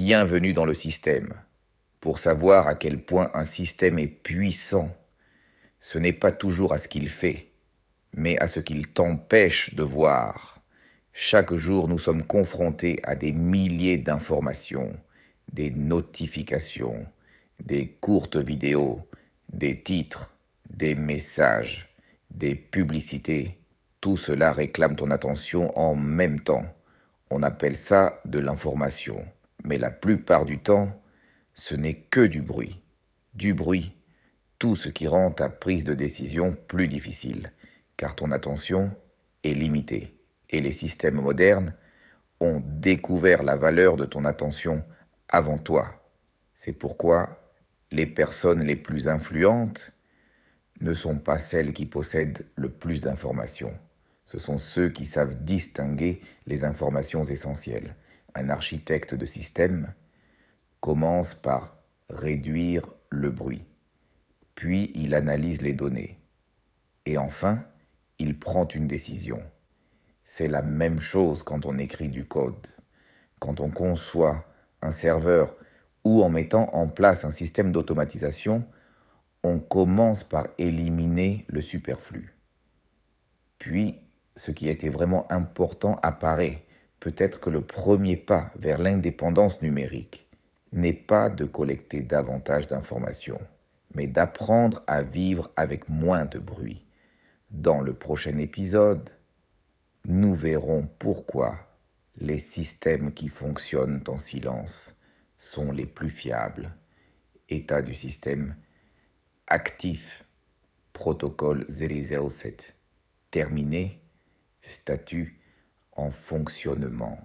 Bienvenue dans le système. Pour savoir à quel point un système est puissant, ce n'est pas toujours à ce qu'il fait, mais à ce qu'il t'empêche de voir. Chaque jour, nous sommes confrontés à des milliers d'informations, des notifications, des courtes vidéos, des titres, des messages, des publicités. Tout cela réclame ton attention en même temps. On appelle ça de l'information. Mais la plupart du temps, ce n'est que du bruit. Du bruit, tout ce qui rend ta prise de décision plus difficile, car ton attention est limitée. Et les systèmes modernes ont découvert la valeur de ton attention avant toi. C'est pourquoi les personnes les plus influentes ne sont pas celles qui possèdent le plus d'informations. Ce sont ceux qui savent distinguer les informations essentielles. Un architecte de système commence par réduire le bruit, puis il analyse les données, et enfin, il prend une décision. C'est la même chose quand on écrit du code, quand on conçoit un serveur ou en mettant en place un système d'automatisation, on commence par éliminer le superflu. Puis, ce qui était vraiment important apparaît. Peut-être que le premier pas vers l'indépendance numérique n'est pas de collecter davantage d'informations, mais d'apprendre à vivre avec moins de bruit. Dans le prochain épisode, nous verrons pourquoi les systèmes qui fonctionnent en silence sont les plus fiables. État du système actif, protocole 007. Terminé, statut en fonctionnement.